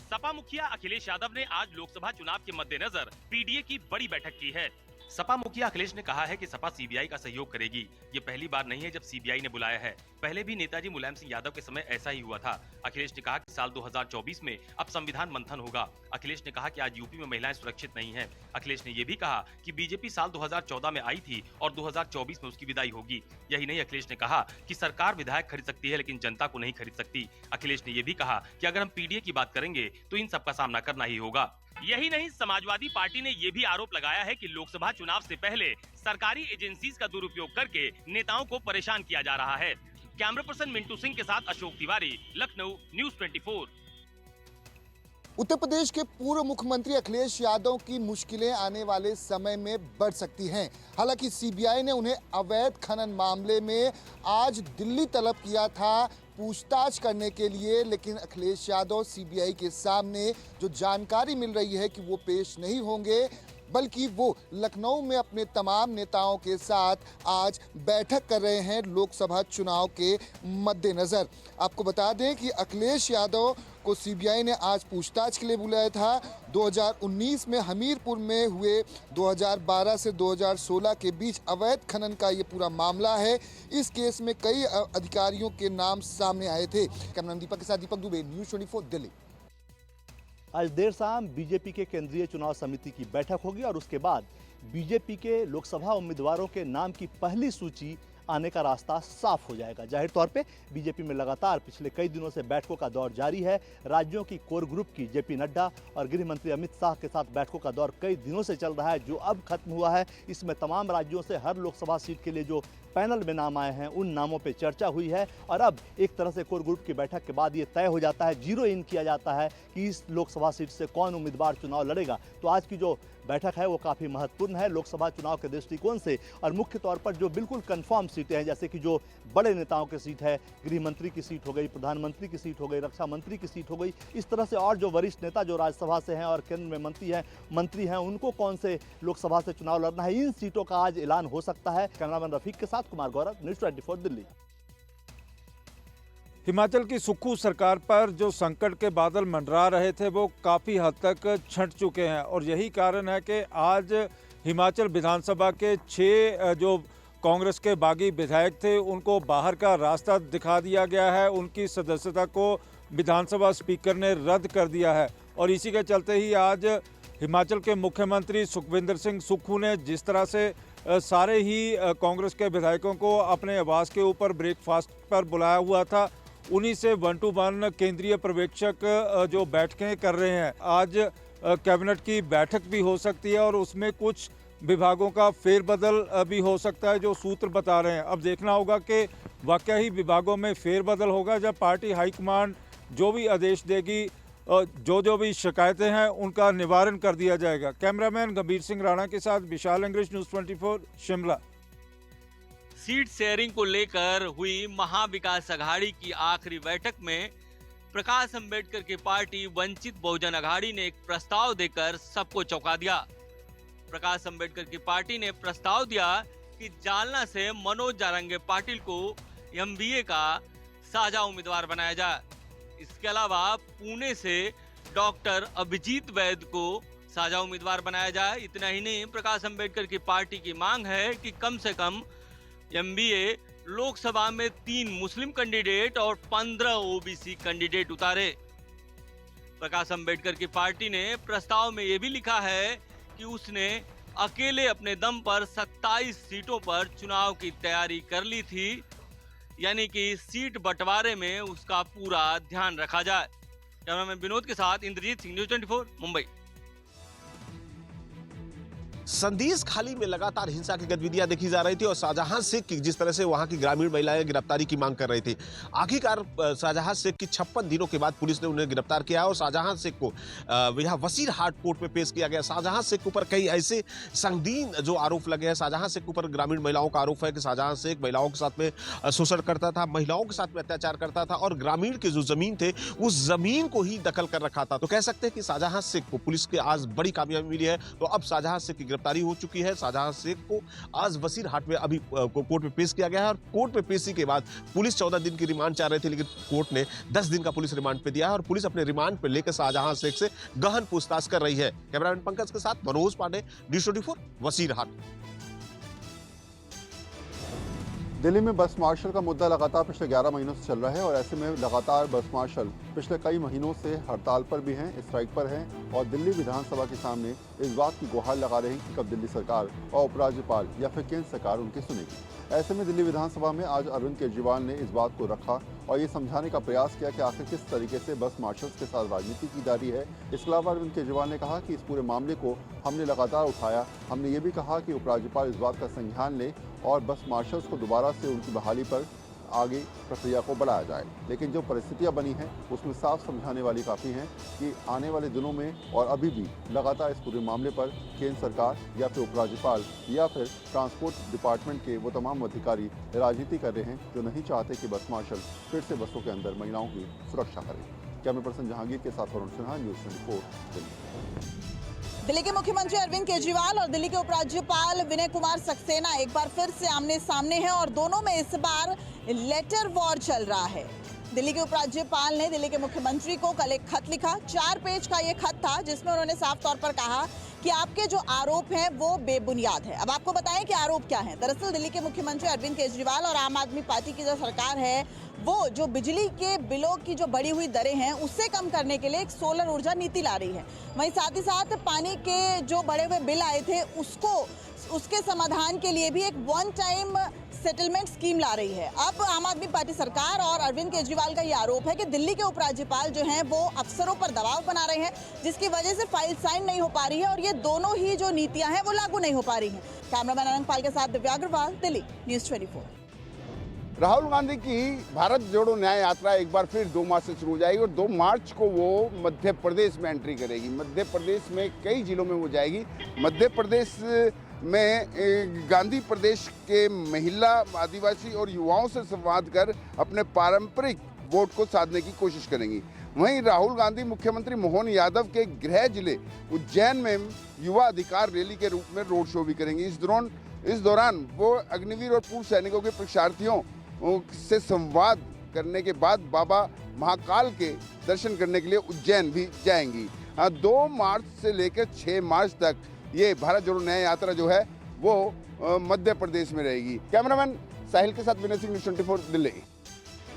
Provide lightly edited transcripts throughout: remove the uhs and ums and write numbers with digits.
सपा मुखिया अखिलेश यादव ने आज लोकसभा चुनाव के मद्देनजर पीडीए की बड़ी बैठक की है। सपा मुखिया अखिलेश ने कहा है कि सपा सीबीआई का सहयोग करेगी। ये पहली बार नहीं है जब सीबीआई ने बुलाया है, पहले भी नेताजी मुलायम सिंह यादव के समय ऐसा ही हुआ था। अखिलेश ने कहा कि साल 2024 में अब संविधान मंथन होगा। अखिलेश ने कहा कि आज यूपी में महिलाएं सुरक्षित नहीं हैं। अखिलेश ने ये भी कहा कि बीजेपी साल 2014 में आई थी और 2024 में उसकी विदाई होगी। यही नहीं, अखिलेश ने कहा कि सरकार विधायक खरीद सकती है लेकिन जनता को नहीं खरीद सकती। अखिलेश ने ये भी कहा कि अगर हम पीडीए की बात करेंगे तो इन सबका सामना करना ही होगा। यही नहीं, समाजवादी पार्टी ने ये भी आरोप लगाया है कि लोकसभा चुनाव से पहले सरकारी एजेंसीज का दुरुपयोग करके नेताओं को परेशान किया जा रहा है। कैमरा पर्सन मिंटू सिंह के साथ अशोक तिवारी, लखनऊ, न्यूज़ 24। उत्तर प्रदेश के पूर्व मुख्यमंत्री अखिलेश यादव की मुश्किलें आने वाले समय में बढ़ सकती हैं। हालांकि सीबीआई ने उन्हें अवैध खनन मामले में आज दिल्ली तलब किया था पूछताछ करने के लिए, लेकिन अखिलेश यादव सीबीआई के सामने जो जानकारी मिल रही है कि वो पेश नहीं होंगे, बल्कि वो लखनऊ में अपने तमाम नेताओं के साथ आज बैठक कर रहे हैं लोकसभा चुनाव के मद्देनजर। आपको बता दें कि अखिलेश यादव को सीबीआई ने आज पूछताछ के लिए बुलाया था। 2019 में हमीरपुर में हुए 2012 से 2016 के बीच अवैध खनन का ये पूरा मामला है। इस केस में कई अधिकारियों के नाम सामने आए थे। कैमरामैन दीपक के साथ दीपक दुबे, न्यूज़ 24 दिल्ली। आज देर शाम बीजेपी के केंद्रीय चुनाव समिति की बैठक होगी और उसके बाद बीजेपी के लोकसभा उम्मीदवारों के नाम की पहली सूची आने का रास्ता साफ हो जाएगा। जाहिर तौर पे बीजेपी में लगातार पिछले कई दिनों से बैठकों का दौर जारी है। राज्यों की कोर ग्रुप की जेपी नड्डा और गृह मंत्री अमित शाह के साथ बैठकों का दौर कई दिनों से चल रहा है, जो अब खत्म हुआ है। इसमें तमाम राज्यों से हर लोकसभा सीट के लिए जो पैनल में नाम आए हैं उन नामों पे चर्चा हुई है और अब एक तरह से कोर ग्रुप की बैठक के बाद ये तय हो जाता है, जीरो इन किया जाता है कि इस लोकसभा सीट से कौन उम्मीदवार चुनाव लड़ेगा। तो आज की जो बैठक है वो काफ़ी महत्वपूर्ण है लोकसभा चुनाव के दृष्टिकोण से और मुख्य तौर पर जो बिल्कुल कंफर्म सीटें हैं, जैसे कि जो बड़े नेताओं की सीट है, गृह मंत्री की सीट हो गई, प्रधानमंत्री की सीट हो गई, रक्षा मंत्री की सीट हो गई, इस तरह से और जो वरिष्ठ नेता जो राज्यसभा से हैं और केंद्र में मंत्री हैं उनको कौन से लोकसभा से चुनाव लड़ना है, इन सीटों का आज ऐलान हो सकता है। कैमरामैन रफीक के साथ कुमार गौरव, न्यूज़ 24 दिल्ली। हिमाचल की सुक्खू सरकार पर जो संकट के बादल मंडरा रहे थे वो काफ़ी हद तक छंट चुके हैं और यही कारण है कि आज हिमाचल विधानसभा के 6 जो कांग्रेस के बागी विधायक थे उनको बाहर का रास्ता दिखा दिया गया है। उनकी सदस्यता को विधानसभा स्पीकर ने रद्द कर दिया है और इसी के चलते ही आज हिमाचल के मुख्यमंत्री सुखविंदर सिंह सुक्खू ने जिस तरह से सारे ही कांग्रेस के विधायकों को अपने आवास के ऊपर ब्रेकफास्ट पर बुलाया हुआ था, उन्हीं से 1 to 1 केंद्रीय पर्यवेक्षक जो बैठकें कर रहे हैं। आज कैबिनेट की बैठक भी हो सकती है और उसमें कुछ विभागों का फेरबदल भी हो सकता है, जो सूत्र बता रहे हैं। अब देखना होगा कि वाकई ही विभागों में फेरबदल होगा जब पार्टी हाईकमान जो भी आदेश देगी, जो भी शिकायतें हैं उनका निवारण कर दिया जाएगा। कैमरामैन गंभीर सिंह राणा के साथ विशाल अंग्रेज, न्यूज़ 24 शिमला। सीट शेयरिंग को लेकर हुई महाविकास अघाड़ी की आखिरी बैठक में प्रकाश अंबेडकर की पार्टी वंचित बहुजन अघाड़ी ने एक प्रस्ताव देकर सबको चौंका दिया। प्रकाश अंबेडकर की पार्टी ने प्रस्ताव दिया कि जालना से मनोज जारंगे पाटिल को एमबीए का साझा उम्मीदवार बनाया जाए। इसके अलावा पुणे से डॉक्टर अभिजीत वैद को साझा उम्मीदवार बनाया जाए। इतना ही नहीं, प्रकाश अंबेडकर की पार्टी की मांग है कि कम से कम एमबीए लोकसभा में 3 मुस्लिम कैंडिडेट और 15 ओबीसी कैंडिडेट उतारे। प्रकाश अंबेडकर की पार्टी ने प्रस्ताव में यह भी लिखा है कि उसने अकेले अपने दम पर 27 सीटों पर चुनाव की तैयारी कर ली थी, यानी कि सीट बंटवारे में उसका पूरा ध्यान रखा जाए। कैमरामैन विनोद के साथ इंद्रजीत सिंह, न्यूज़ 24 मुंबई। संदेश खाली में लगातार हिंसा की गतिविधियां देखी जा रही थी और शाहजहां शेख की जिस तरह से वहां की ग्रामीण महिलाएं गिरफ्तारी की मांग कर रही थी, आखिरकार शाहजहां शेख की 56 दिनों के बाद पुलिस ने उन्हें गिरफ्तार किया और शाहजहां शेख को यहां वसीरहाट कोर्ट में पेश किया गया। शाहजहां शेख के ऊपर कई ऐसे संगीन जो आरोप लगे हैं। शाहजहां शेख के ऊपर ग्रामीण महिलाओं का आरोप है कि शाहजहां शेख महिलाओं के साथ में शोषण करता था, महिलाओं के साथ में अत्याचार करता था और ग्रामीण के जो जमीन थे उस जमीन को ही दखल कर रखा था। तो कह सकते हैं कि शाहजहां शेख को पुलिस के आज बड़ी कामयाबी मिली है। तो अब शाहजहां शेख की गिरफ्तारी हो चुकी है। शाहजहां शेख को आज वसीरहाट में अभी कोर्ट में पेश किया गया है और कोर्ट में पेशी के बाद पुलिस 14 दिन की रिमांड चाह रही थी, लेकिन कोर्ट ने 10 दिन का पुलिस रिमांड पे दिया है और पुलिस अपने रिमांड पे लेकर शाहजहां शेख से गहन पूछताछ कर रही है। कैमरामैन पंकज के साथ मनोज पांडे, News24 वसीरहाट। दिल्ली में बस मार्शल का मुद्दा लगातार पिछले 11 महीनों से चल रहा है और ऐसे में लगातार बस मार्शल पिछले कई महीनों से हड़ताल पर भी हैं, स्ट्राइक पर हैं और दिल्ली विधानसभा के सामने इस बात की गुहार लगा रहे हैं कि कब दिल्ली सरकार और उपराज्यपाल या फिर केंद्र सरकार उनकी सुनेगी। ऐसे में दिल्ली विधानसभा में आज अरविंद केजरीवाल ने इस बात को रखा और ये समझाने का प्रयास किया कि आखिर किस तरीके से बस मार्शल्स के साथ राजनीति की जा रही है। इसके अलावा अरविंद केजरीवाल ने कहा कि इस पूरे मामले को हमने लगातार उठाया। हमने ये भी कहा कि उपराज्यपाल इस बात का संज्ञान ले और बस मार्शल्स को दोबारा से उनकी बहाली पर आगे प्रक्रिया को बढ़ाया जाए। लेकिन जो परिस्थितियां बनी हैं उसमें साफ समझाने वाली काफ़ी हैं कि आने वाले दिनों में और अभी भी लगातार इस पूरे मामले पर केंद्र सरकार या फिर उपराज्यपाल या फिर ट्रांसपोर्ट डिपार्टमेंट के वो तमाम अधिकारी राजनीति कर रहे हैं जो नहीं चाहते कि बस मार्शल फिर से बसों के अंदर महिलाओं की सुरक्षा करें। कैमरा पर्सन जहांगीर के साथ वरुण सिन्हा, News24 दिल्ली। दिल्ली के मुख्यमंत्री अरविंद केजरीवाल और दिल्ली के उपराज्यपाल विनय कुमार सक्सेना एक बार फिर से आमने सामने हैं और दोनों में इस बार लेटर वॉर चल रहा है। दिल्ली के उपराज्यपाल ने दिल्ली के मुख्यमंत्री को कल एक खत लिखा। 4 पेज का ये खत था जिसमें उन्होंने साफ तौर पर कहा कि आपके जो आरोप हैं वो बेबुनियाद है। अब आपको बताएं कि आरोप क्या है। दरअसल दिल्ली के मुख्यमंत्री अरविंद केजरीवाल और आम आदमी पार्टी की जो सरकार है वो जो बिजली के बिलों की जो बढ़ी हुई दरें हैं उससे कम करने के लिए एक सोलर ऊर्जा नीति ला रही है। वहीं साथ ही साथ पानी के जो बढ़े हुए बिल आए थे उसके समाधान के लिए भी एक वन टाइम सेटलमेंट स्कीम ला रही है। अब आम आदमी पार्टी सरकार और अरविंद केजरीवाल का ये आरोप है कि दिल्ली के उपराज्यपाल जो हैं वो अफसरों पर दबाव बना रहे हैं जिसकी वजह से फाइल साइन नहीं हो पा रही है और ये दोनों ही जो नीतियां हैं वो लागू नहीं हो पा रही हैं। कैमरामैन अनंत पाल के साथ दिव्या अग्रवाल, दिल्ली, News24। राहुल गांधी की भारत जोड़ो न्याय यात्रा एक बार फिर 2 मार्च से शुरू हो जाएगी और 2 मार्च को वो मध्य प्रदेश में एंट्री करेगी। मध्य प्रदेश में कई जिलों में वो जाएगी। मध्य प्रदेश में गांधी प्रदेश के महिला, आदिवासी और युवाओं से संवाद कर अपने पारंपरिक वोट को साधने की कोशिश करेंगी। वहीं राहुल गांधी मुख्यमंत्री मोहन यादव के गृह जिले उज्जैन में युवा अधिकार रैली के रूप में रोड शो भी करेंगी। इस दौरान वो अग्निवीर और पूर्व सैनिकों के परीक्षार्थियों से संवाद करने के बाद बाबा महाकाल के दर्शन करने के लिए उज्जैन भी जाएंगी। 2 मार्च से लेकर 6 मार्च तक ये भारत जोड़ो न्याय यात्रा जो है वो मध्य प्रदेश में रहेगी। कैमरामैन साहिल के साथ विनय सिंह, News24 दिल्ली।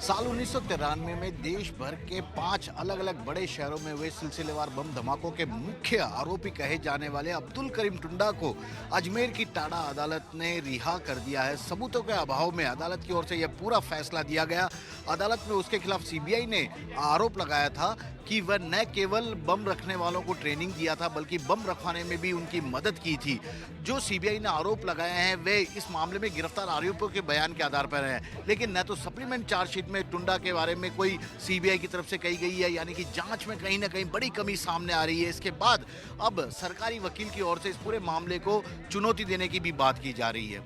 साल 1993 में देश भर के 5 अलग अलग बड़े शहरों में हुए सिलसिलेवार बम धमाकों के मुख्य आरोपी कहे जाने वाले अब्दुल करीम टुंडा को अजमेर की टाडा अदालत ने रिहा कर दिया है। सबूतों के अभाव में अदालत की ओर से यह पूरा फैसला दिया गया। अदालत में उसके खिलाफ सीबीआई ने आरोप लगाया था कि वह न केवल बम रखने वालों को ट्रेनिंग दिया था बल्कि बम रखवाने में भी उनकी मदद की थी। जो सीबीआई ने आरोप लगाए हैं वे इस मामले में गिरफ्तार आरोपियों के बयान के आधार पर हैं, लेकिन न तो सप्लीमेंट चार्जशीट में टुंडा के बारे में कोई सीबीआई की तरफ से कही गई है, यानी कि जांच में कहीं ना कहीं बड़ी कमी सामने आ रही है। इसके बाद अब सरकारी वकील की ओर से इस पूरे मामले को चुनौती देने की भी बात की जा रही है।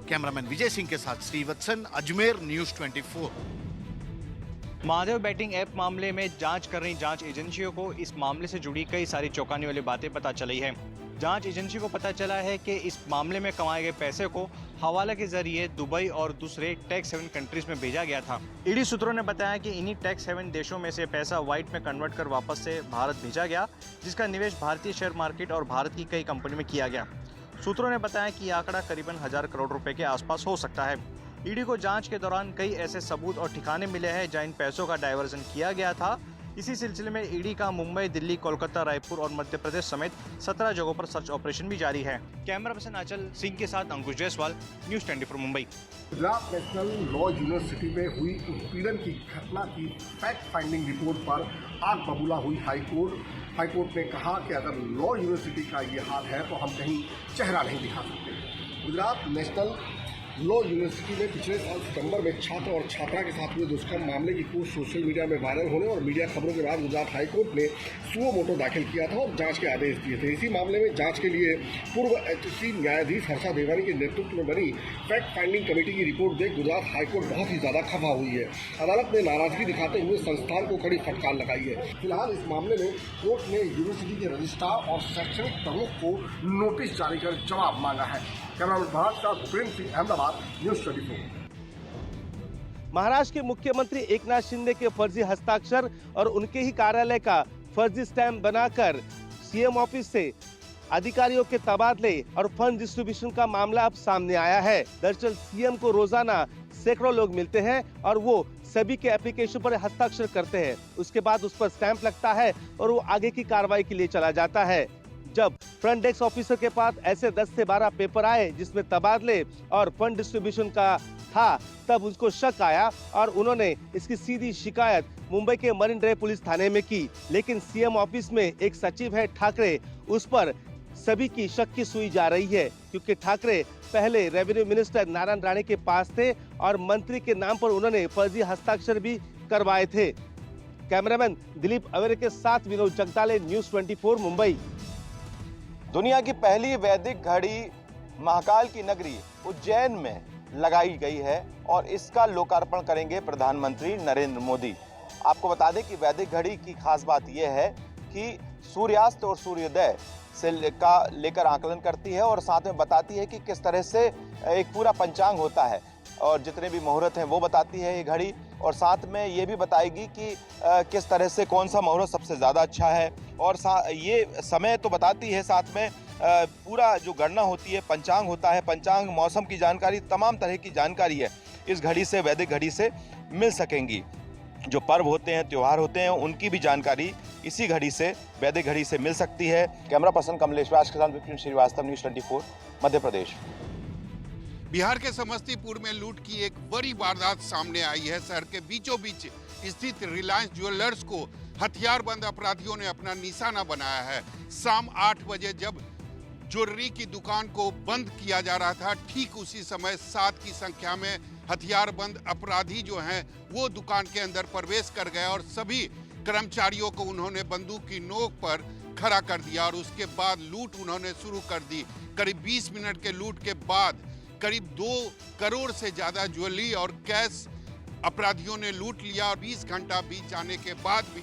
कैमरामैन विजय सिंह के साथ Srivatsan, Ajmer, News24। Mahadev batting app मामले में जांच कर रही जांच एजेंसियों को इस मामले से जुड़ी कई सारी चौंकाने वाली बातें पता चली है। जांच एजेंसी को पता चला है कि इस मामले में कमाए गए पैसे को हवाला के जरिए दुबई और दूसरे टैक्स हेवन कंट्रीज में भेजा गया था। ईडी सूत्रों ने बताया कि इन्हीं टैक्स हेवन देशों में से पैसा व्हाइट में कन्वर्ट कर वापस से भारत भेजा गया, जिसका निवेश भारतीय शेयर मार्केट और भारत की कई कंपनी में किया गया। सूत्रों ने बताया कि यह आंकड़ा करीबन 1000 करोड़ रुपए के आसपास हो सकता है। ईडी को जांच के दौरान कई ऐसे सबूत और ठिकाने मिले हैं जहां इन पैसों का डायवर्जन किया गया था। इसी सिलसिले में ईडी का मुंबई, दिल्ली, कोलकाता, रायपुर और मध्य प्रदेश समेत 17 जगहों पर सर्च ऑपरेशन भी जारी है। कैमरा पर्सन आंचल सिंह के साथ Ankush Jaiswal, News24 Mumbai. Gujarat national law university में हुई उत्पीड़न की घटना की फैक्ट फाइंडिंग रिपोर्ट पर आग बबूला हुई हाईकोर्ट ने कहा कि अगर लॉ यूनिवर्सिटी का ये हाल है तो हम कहीं चेहरा नहीं दिखा सकते। गुजरात नेशनल लॉ यूनिवर्सिटी में पिछले साल सितंबर में छात्र और छात्रा के साथ हुए दुष्कर्म मामले की पोस्ट सोशल मीडिया में वायरल होने और मीडिया खबरों के बाद गुजरात हाईकोर्ट ने सुओ मोटो दाखिल किया था और जांच के आदेश दिए थे। इसी मामले में जांच के लिए पूर्व HC न्यायाधीश हर्षा देवानी के नेतृत्व में बनी फैक्ट फाइंडिंग कमेटी की रिपोर्ट देख गुजरात हाईकोर्ट बहुत ही ज्यादा खफा हुई है। अदालत ने नाराजगी दिखाते हुए संस्थान को कड़ी फटकार लगाई है। फिलहाल इस मामले में कोर्ट ने यूनिवर्सिटी के रजिस्ट्रार और शैक्षणिक प्रमुख को नोटिस जारी कर जवाब मांगा है। कैमरामैन भारत का भूपेंद्र सिंह, अहमदाबाद, न्यूज़ 24। महाराष्ट्र के मुख्यमंत्री एकनाथ शिंदे के फर्जी हस्ताक्षर और उनके ही कार्यालय का फर्जी स्टैंप बनाकर सीएम ऑफिस से अधिकारियों के तबादले और फंड डिस्ट्रीब्यूशन का मामला अब सामने आया है। दरअसल सीएम को रोजाना सैकड़ों लोग मिलते हैं और वो सभी के एप्लीकेशन पर हस्ताक्षर करते हैं। उसके बाद उस पर स्टैंप लगता है और वो आगे की कार्रवाई के लिए चला जाता है। जब फ्रंट डेस्क ऑफिसर के पास ऐसे 10 से 12 पेपर आए जिसमें तबादले और फंड डिस्ट्रीब्यूशन का था, तब उनको शक आया और उन्होंने इसकी सीधी शिकायत मुंबई के मरीन ड्राइव पुलिस थाने में की। लेकिन सीएम ऑफिस में एक सचिव है ठाकरे, उस पर सभी की शक की सुई जा रही है क्योंकि ठाकरे पहले रेवेन्यू मिनिस्टर नारायण राणे के पास थे और मंत्री के नाम पर उन्होंने फर्जी हस्ताक्षर भी करवाए थे। कैमरामैन दिलीप अवेरे के साथ विनोद जगताले, न्यूज़ 24 मुंबई। दुनिया की पहली वैदिक घड़ी महाकाल की नगरी उज्जैन में लगाई गई है और इसका लोकार्पण करेंगे प्रधानमंत्री नरेंद्र मोदी। आपको बता दें कि वैदिक घड़ी की खास बात यह है कि सूर्यास्त और सूर्योदय से लेकर आकलन करती है और साथ में बताती है कि किस तरह से एक पूरा पंचांग होता है और जितने भी मुहूर्त हैं वो बताती है ये घड़ी, और साथ में ये भी बताएगी कि किस तरह से कौन सा मुहूर्त सबसे ज़्यादा अच्छा है और ये समय तो बताती है। साथ में पूरा जो गणना होती है, पंचांग होता है, पंचांग, मौसम की जानकारी, तमाम तरह की जानकारी है इस घड़ी से, वैदिक घड़ी से मिल सकेंगी। जो पर्व होते हैं, त्योहार होते हैं, उनकी भी जानकारी इसी घड़ी से, वैदिक घड़ी से मिल सकती है। कैमरा पर्सन कमलेश व्यास के साथ विपिन श्रीवास्तव, न्यूज़ 24 मध्य प्रदेश। बिहार के समस्तीपुर में लूट की एक बड़ी वारदात सामने आई है। शहर के बीचों बीच स्थित रिलायंस ज्वेलर्स को हथियारबंद अपराधियों ने अपना निशाना बनाया है। शाम 8 बजे जब ज्वेलरी की दुकान को बंद किया जा रहा था, ठीक उसी समय 7 की संख्या में हथियारबंद अपराधी जो हैं वो दुकान के अंदर प्रवेश कर गए और सभी कर्मचारियों को उन्होंने बंदूक की नोक पर खड़ा कर दिया और उसके बाद लूट उन्होंने शुरू कर दी। करीब 20 मिनट के लूट के बाद करीब 2 करोड़ से ज्यादा ज्वेलरी और कैश अपराधियों ने लूट लिया और 20 घंटा बीत जाने के बाद भी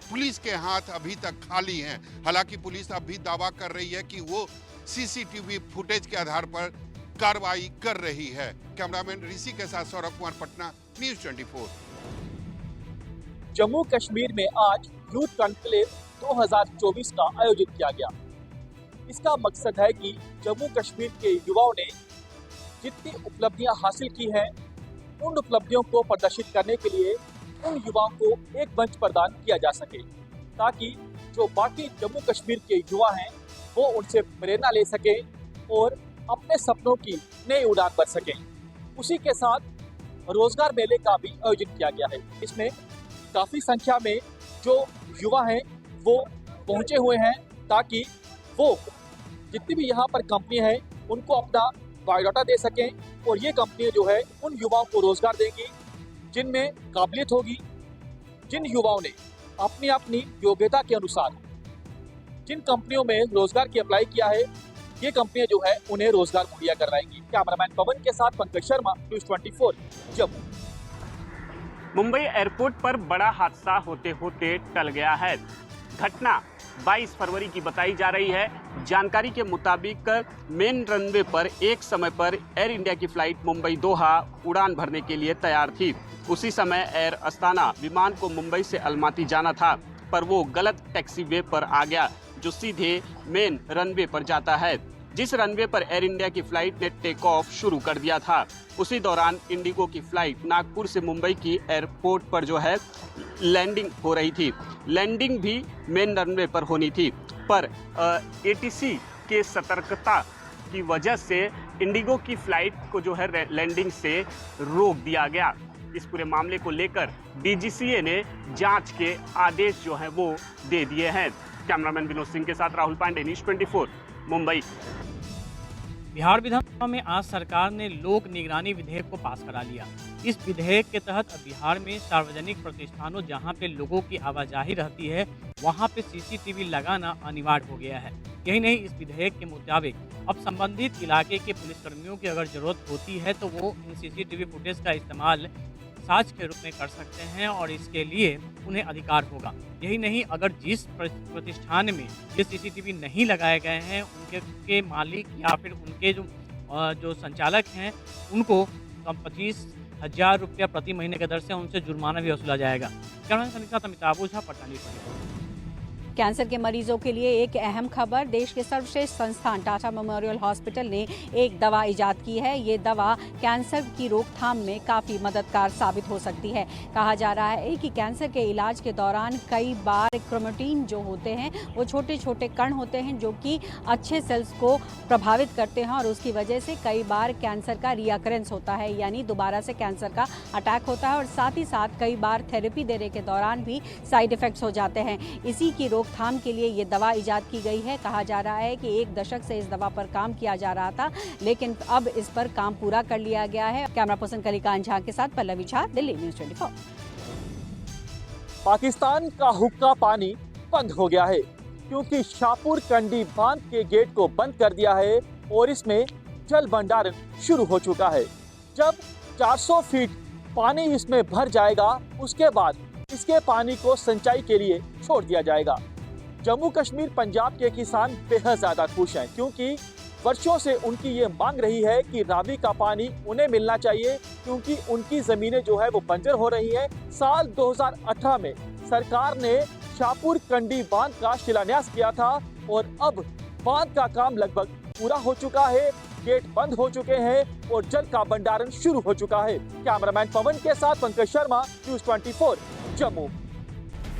पुलिस के हाथ अभी तक खाली हैं। हालांकि पुलिस अभी दावा कर रही है कि वो सीसीटीवी फुटेज के आधार पर कार्रवाई कर रही है। कैमरामैन ऋषि के साथ सौरभ कुमार, पटना, न्यूज़ 24। जम्मू कश्मीर में आज यूथ कॉन्क्लेव 2024 का आयोजित किया गया। इसका मकसद है कि जम्मू कश्मीर के युवाओं ने जितनी उपलब्धियां हासिल की हैं, उन उपलब्धियों को प्रदर्शित करने के लिए उन युवाओं को एक मंच प्रदान किया जा सके ताकि जो बाकी जम्मू कश्मीर के युवा हैं वो उनसे प्रेरणा ले सकें और अपने सपनों की नई उड़ान भर सकें। उसी के साथ रोजगार मेले का भी आयोजन किया गया है। इसमें काफ़ी संख्या में जो युवा हैं वो पहुंचे हुए हैं ताकि वो जितनी भी यहाँ पर कंपनियां हैं उनको अपना बायोडाटा दे सकें और ये कंपनियां जो है उन युवाओं को रोजगार देंगी जिनमें काबिलियत होगी, जिन युवाओं ने अपनी अपनी योग्यता के अनुसार जिन कंपनियों में रोजगार की अप्लाई किया है, ये कंपनियां जो है उन्हें रोजगार मुहैया करवाएंगी। कैमरामैन पवन के साथ पंकज शर्मा, न्यूज़ 24 जम्मू। मुंबई एयरपोर्ट पर बड़ा हादसा होते होते टल गया है। घटना 22 फरवरी की बताई जा रही है। जानकारी के मुताबिक मेन रनवे पर एक समय पर एयर इंडिया की फ्लाइट मुंबई दोहा उड़ान भरने के लिए तैयार थी। उसी समय एयर अस्ताना विमान को मुंबई से अलमाती जाना था, पर वो गलत टैक्सी वे पर आ गया जो सीधे मेन रनवे पर जाता है, जिस रनवे पर एयर इंडिया की फ्लाइट ने टेक ऑफ शुरू कर दिया था। उसी दौरान इंडिगो की फ्लाइट नागपुर से मुंबई की एयरपोर्ट पर जो है लैंडिंग हो रही थी। लैंडिंग भी मेन रनवे पर होनी थी, पर एटीसी के सतर्कता की वजह से इंडिगो की फ्लाइट को जो है लैंडिंग से रोक दिया गया। इस पूरे मामले को लेकर डीजीसीए ने जांच के आदेश जो है वो दे दिए हैं। कैमरामैन विनोद सिंह के साथ राहुल पांडे, न्यूज़ 24 मुंबई। बिहार विधानसभा में आज सरकार ने लोक निगरानी विधेयक को पास करा लिया। इस विधेयक के तहत अब बिहार में सार्वजनिक प्रतिष्ठानों जहां पे लोगों की आवाजाही रहती है वहां पे सीसीटीवी लगाना अनिवार्य हो गया है। यही नहीं, इस विधेयक के मुताबिक अब संबंधित इलाके के पुलिसकर्मियों की अगर जरूरत होती है तो वो इन सीसीटीवी फुटेज का इस्तेमाल साज के रूप में कर सकते हैं और इसके लिए उन्हें अधिकार होगा। यही नहीं, अगर जिस प्रतिष्ठान में ये सीसीटीवी नहीं लगाए गए हैं उनके मालिक या फिर उनके जो संचालक हैं उनको 25,000 रुपया प्रति महीने के दर से उनसे जुर्माना भी वसूला जाएगा। कैमरामैन समीक्षा अमिताभ ओझा, पटना न्यूज़। कैंसर के मरीजों के लिए एक अहम खबर। देश के सर्वश्रेष्ठ संस्थान टाटा मेमोरियल हॉस्पिटल ने एक दवा इजाद की है। ये दवा कैंसर की रोकथाम में काफ़ी मददगार साबित हो सकती है। कहा जा रहा है कि कैंसर के इलाज के दौरान कई बार क्रोमेटिन जो होते हैं वो छोटे छोटे कण होते हैं जो कि अच्छे सेल्स को प्रभावित करते हैं और उसकी वजह से कई बार कैंसर का रिकरेंस होता है, यानी दोबारा से कैंसर का अटैक होता है और साथ ही साथ कई बार थेरेपी देने के दौरान भी साइड इफ़ेक्ट्स हो जाते हैं। इसी की रोकथाम के लिए ये दवा इजाद की गई है। कहा जा रहा है कि 1 दशक से इस दवा पर काम किया जा रहा था, लेकिन अब इस पर काम पूरा कर लिया गया है। कैमरा पर्सन कलिकांत झा के साथ पल्लवी झा, दिल्ली न्यूज़ 24। पाकिस्तान का हुक्का पानी बंद हो गया है क्योंकि शाहपुर कंडी बांध के गेट को बंद कर दिया है और इसमें जल भंडारण शुरू हो चुका है। जब 400 फीट पानी इसमें भर जाएगा उसके बाद इसके पानी को सिंचाई के लिए छोड़ दिया जाएगा। जम्मू कश्मीर पंजाब के किसान बेहद ज्यादा खुश हैं क्योंकि वर्षों से उनकी ये मांग रही है कि रावी का पानी उन्हें मिलना चाहिए क्योंकि उनकी जमीनें जो है वो बंजर हो रही हैं। साल 2018 में सरकार ने शाहपुर कंडी बांध का शिलान्यास किया था और अब बांध का काम लगभग पूरा हो चुका है, गेट बंद हो चुके हैं और जल का भंडारण शुरू हो चुका है। कैमरामैन पवन के साथ पंकज शर्मा, न्यूज़ 24, जम्मू।